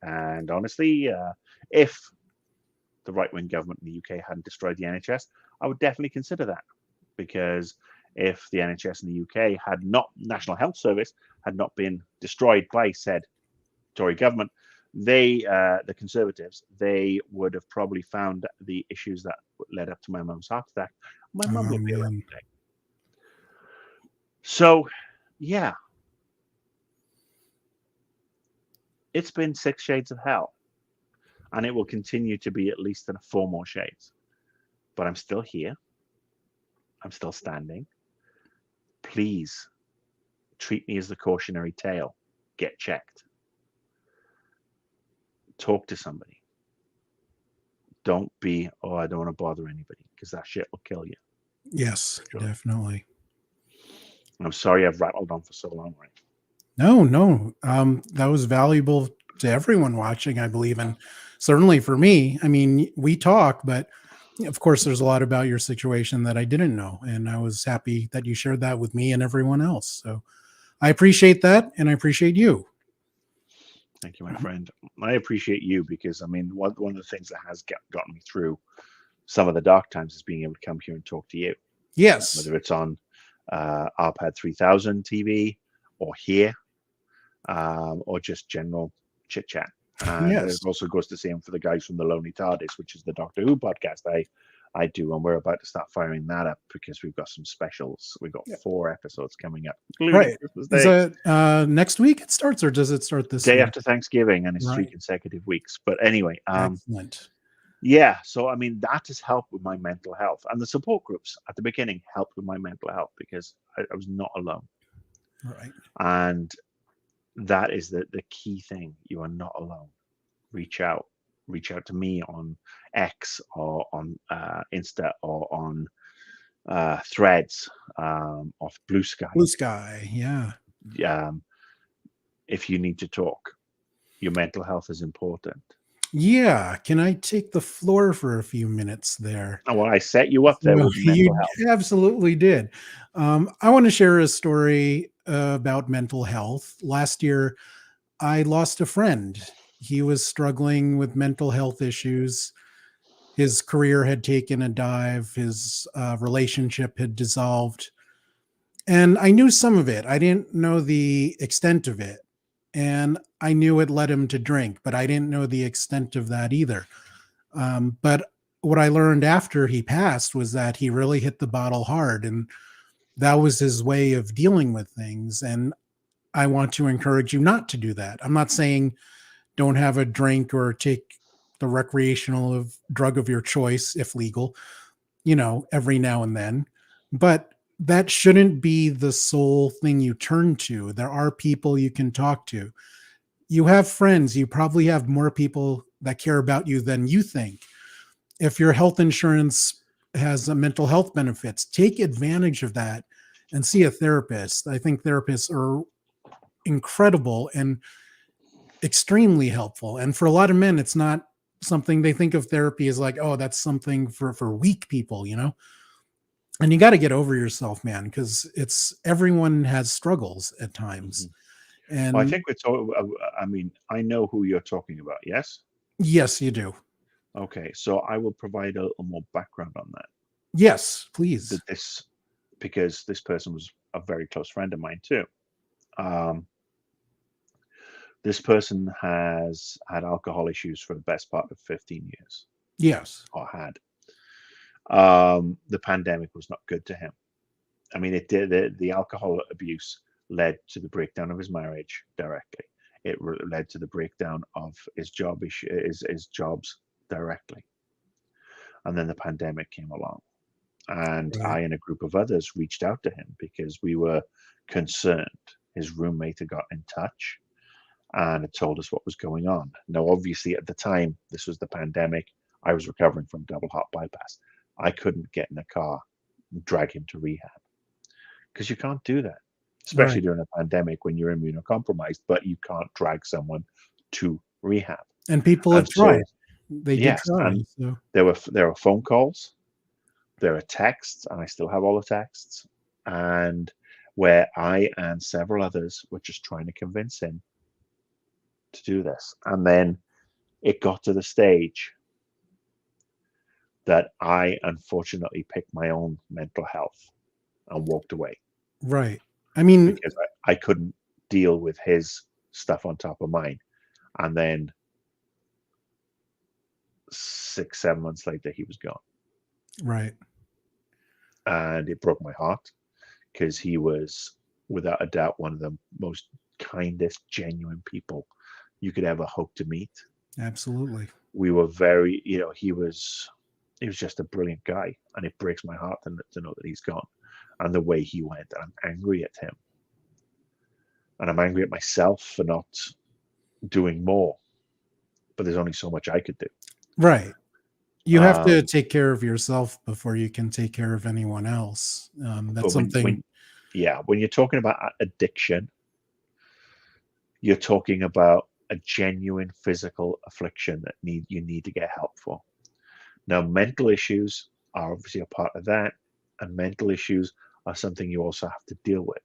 And honestly, if the right-wing government in the UK hadn't destroyed the NHS, I would definitely consider that. Because if the NHS in the UK had not, National Health Service, had not been destroyed by said Tory government, they, the Conservatives, they would have probably found the issues that led up to my mum's heart attack. My mum would be around today. So, yeah. It's been 6 shades of hell. And it will continue to be at least 4 more shades. But I'm still here. I'm still standing. Please treat me as the cautionary tale. Get checked. Talk to somebody. Don't be, oh, I don't want to bother anybody, because that shit will kill you. Yes, definitely. I'm sorry I've rattled on for so long, right? No. That was valuable to everyone watching, I believe, and certainly for me. I mean, we talk, but of course, there's a lot about your situation that I didn't know, and I was happy that you shared that with me and everyone else. So I appreciate that, and I appreciate you. Thank you, my friend. I appreciate you, because, I mean, one of the things that has gotten me through some of the dark times is being able to come here and talk to you. Yes. Whether it's on BeeRPad 3000 TV or here, or just general chit chat. And yes. It also goes the same for the guys from the Lonely TARDIS, which is the Doctor Who podcast I do, and we're about to start firing that up because we've got some specials. We've got 4 episodes coming up. Right. Is it next week it starts, or does it start this day week? after Thanksgiving, and it's 3 consecutive weeks. But anyway, excellent. Yeah, so I mean, that has helped with my mental health, and the support groups at the beginning helped with my mental health because I was not alone. Right. And that is the key thing. You are not alone. Reach out to me on X or on Insta or on Threads, off Blue Sky. Yeah. If you need to talk, your mental health is important. Yeah. Can I take the floor for a few minutes there? Oh, well, I set you up there with mental health. You absolutely did. I want to share a story about mental health. Last year, I lost a friend. He was struggling with mental health issues. His career had taken a dive. His relationship had dissolved. And I knew some of it. I didn't know the extent of it. And I knew it led him to drink, but I didn't know the extent of that either. But what I learned after he passed was that he really hit the bottle hard. And that was his way of dealing with things. And I want to encourage you not to do that. I'm not saying don't have a drink or take the recreational drug of your choice, if legal, every now and then. But that shouldn't be the sole thing you turn to. There are people you can talk to. You have friends. You probably have more people that care about you than you think. If your health insurance has mental health benefits. Take advantage of that and see a therapist. I think therapists are incredible and extremely helpful. And for a lot of men, it's not something they think of therapy as like, oh, that's something for weak people, you know? And you got to get over yourself, man, because it's everyone has struggles at times. Well, I And think we're talking. I mean, I know who you're talking about. Yes. yes, you do. Okay, so I will provide a little more background on that. Yes, please. That this, because this person was a very close friend of mine too. Um, this person has had alcohol issues for the best part of 15 years, Yes. or had. The pandemic was not good to him. I mean, it did. The alcohol abuse led to the breakdown of his marriage directly. It led to the breakdown of his job issue, his jobs directly. And then the pandemic came along, and Right. I and a group of others reached out to him because we were concerned. His roommate had got in touch and had told us what was going on. Now, obviously, at the time, this was the pandemic. I was recovering from double heart bypass. I couldn't get in a car and drag him to rehab because you can't do that, especially Right. during a pandemic when you're immunocompromised, but you can't drag someone to rehab. And people have And tried. so, They did yes, try. and So there were phone calls, there are texts, and I still have all the texts, and where I and several others were just trying to convince him to do this. And then it got to the stage that I unfortunately picked my own mental health and walked away right. I mean, because I couldn't deal with his stuff on top of mine. And then 6, 7 months later, he was gone. right. And it broke my heart because he was, without a doubt, one of the most kindest, genuine people you could ever hope to meet. Absolutely. We were very, he was just a brilliant guy, and it breaks my heart to know that he's gone and the way he went. I'm angry at him, and I'm angry at myself for not doing more, but there's only so much I could do. Right. You have to Um, take care of yourself before you can take care of anyone else. but That's something. when you're talking about addiction, you're talking about a genuine physical affliction that you need to get help for. Now, mental issues are obviously a part of that, and mental issues are something you also have to deal with.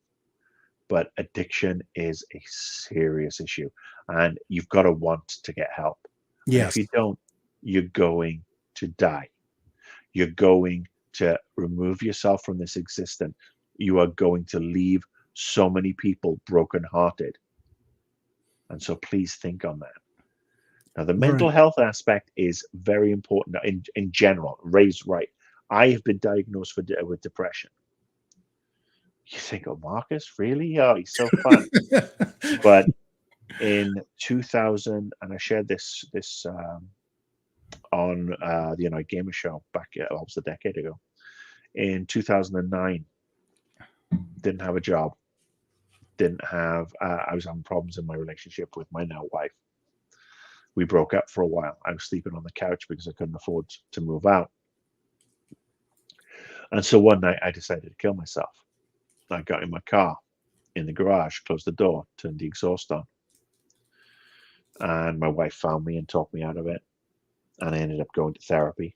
But addiction is a serious issue, and you've got to want to get help. And if Yes. you don't, you're going to die. You're going to remove yourself from this existence. You are going to leave so many people brokenhearted. And so please think on that. Now, the mental Right. health aspect is very important in general. Ray's right. I have been diagnosed with depression. You think, oh, Marcus, really? Oh, he's so fun. But in 2000, and I shared this on the United Gamer Show back almost a decade ago. In 2009, didn't have a job. Didn't have. I was having problems in my relationship with my now wife. We broke up for a while. I was sleeping on the couch because I couldn't afford to move out. And so one night I decided to kill myself. I got in my car in the garage, closed the door, turned the exhaust on. And my wife found me and talked me out of it. And I ended up going to therapy.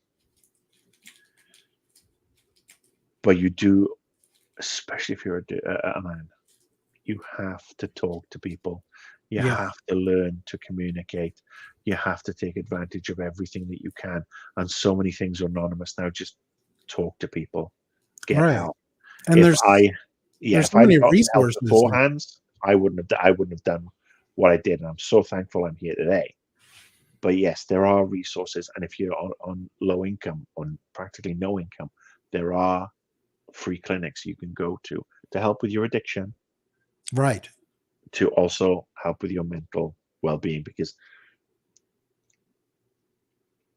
But you do, especially if you're a man, you have to talk to people. You Yeah. have to learn to communicate. You have to take advantage of everything that you can. And so many things are anonymous now. Just talk to people, get Right. help. And If there's I, there's if so I'd many gotten help resources now. beforehand, I wouldn't have done what I did. And I'm so thankful I'm here today. But yes, there are resources. And if you're on low income, on practically no income, there are free clinics you can go to help with your addiction, Right. to also help with your mental well-being, because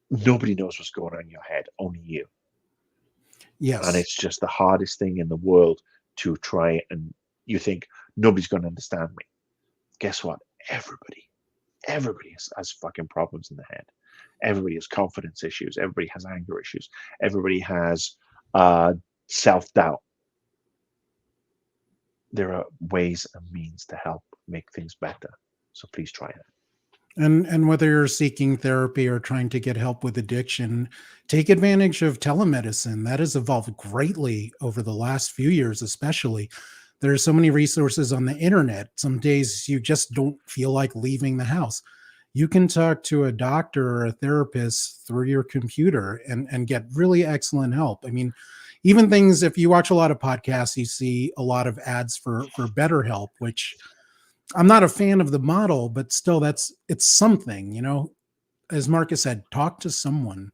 nobody knows what's going on in your head, only you. And Yes. it's just the hardest thing in the world to try, and you think nobody's going to understand me. Guess what? Everybody has fucking problems in the head. Everybody has confidence issues. Everybody has anger issues. Everybody has self-doubt. There are ways and means to help make things better. So please try it. And whether you're seeking therapy or trying to get help with addiction, take advantage of telemedicine. That has evolved greatly over the last few years, especially. There are so many resources on the internet. Some days you just don't feel like leaving the house. You can talk to a doctor or a therapist through your computer and get really excellent help. I mean, even things, if you watch a lot of podcasts, you see a lot of ads for BetterHelp, which I'm not a fan of the model, but still it's something, you know, as Marcus said, talk to someone.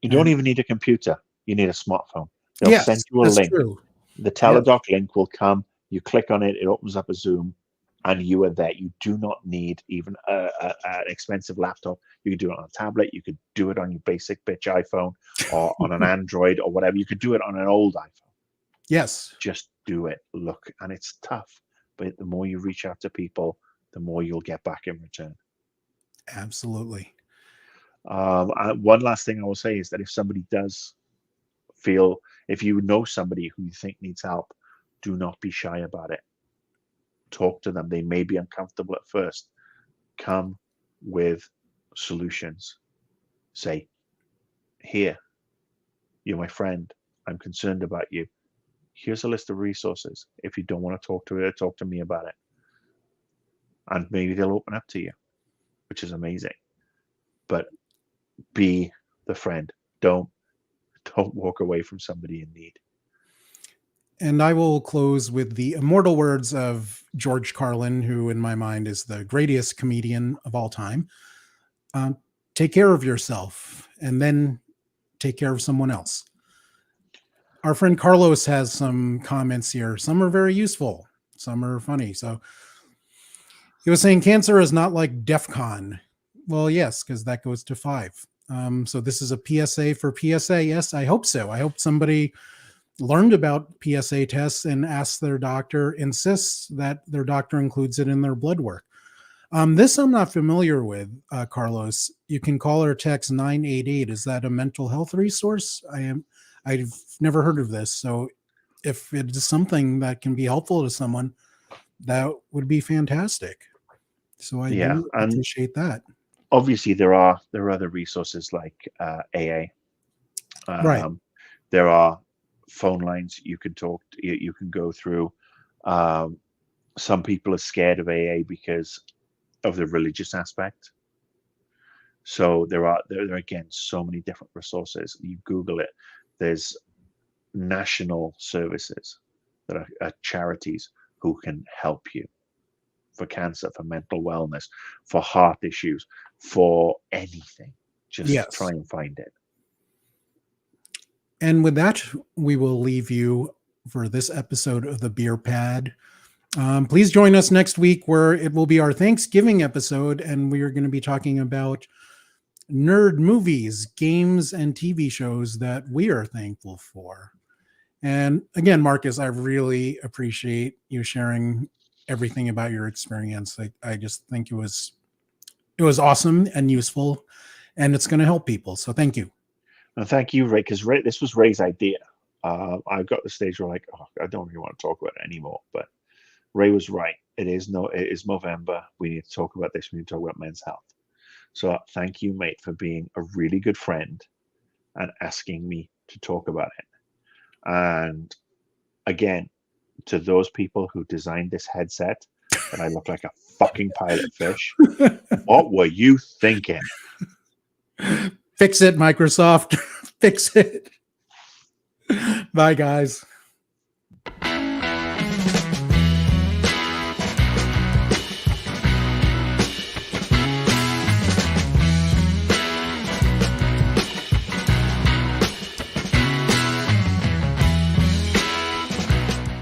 You don't even need a computer. You need a smartphone. They'll Yes, send you a that's link. true. The Yes. Teledoc link will come. You click on it. It opens up a Zoom, and you are there. You do not need even an expensive laptop. You could do it on a tablet. You could do it on your basic bitch iPhone or on an Android or whatever. You could do it on an old iPhone. Yes. Just do it. Look, and it's tough, but the more you reach out to people, the more you'll get back in return. Absolutely. One last thing I will say is that if somebody does feel, if you know somebody who you think needs help, do not be shy about it. Talk to them. They may be uncomfortable at first. Come with solutions. Say, here, you're my friend. I'm concerned about you. Here's a list of resources. If you don't want to talk to it, talk to me about it. And maybe they'll open up to you, which is amazing. But be the friend. Don't walk away from somebody in need. And I will close with the immortal words of George Carlin, who in my mind is the greatest comedian of all time. Take care of yourself and then take care of someone else. Our friend Carlos has some comments here. Some are very useful. Some are funny. So he was saying cancer is not like DEF CON. Well, yes, because that goes to 5. So this is a PSA for PSA. Yes, I hope so. I hope somebody learned about PSA tests and asked their doctor, insists that their doctor includes it in their blood work. This I'm not familiar with, Carlos. You can call or text 988. Is that a mental health resource? I've never heard of this. So if it is something that can be helpful to someone, that would be fantastic. So I do appreciate that. Obviously, there are other resources like AA. Right. There are phone lines you can talk to, you can go through. Some people are scared of AA because of the religious aspect. So there are again so many different resources. You Google it. There's national services that are charities who can help you for cancer, for mental wellness, for heart issues, for anything. Just try and find it. And with that, we will leave you for this episode of the BeeRPad. Please join us next week where it will be our Thanksgiving episode, and we are going to be talking about nerd movies, games, and TV shows that we are thankful for. And again, Marcus, I really appreciate you sharing everything about your experience. I just think it was awesome and useful, and it's going to help people. So thank you. And thank you, Ray, because this was Ray's idea. I got to the stage where I don't really want to talk about it anymore. But Ray was right. It is Movember. We need to talk about this. We need to talk about men's health. So thank you, mate, for being a really good friend and asking me to talk about it. And again, to those people who designed this headset, that I look like a fucking pile of fish. What were you thinking? Fix it, Microsoft. Fix it. Bye, guys.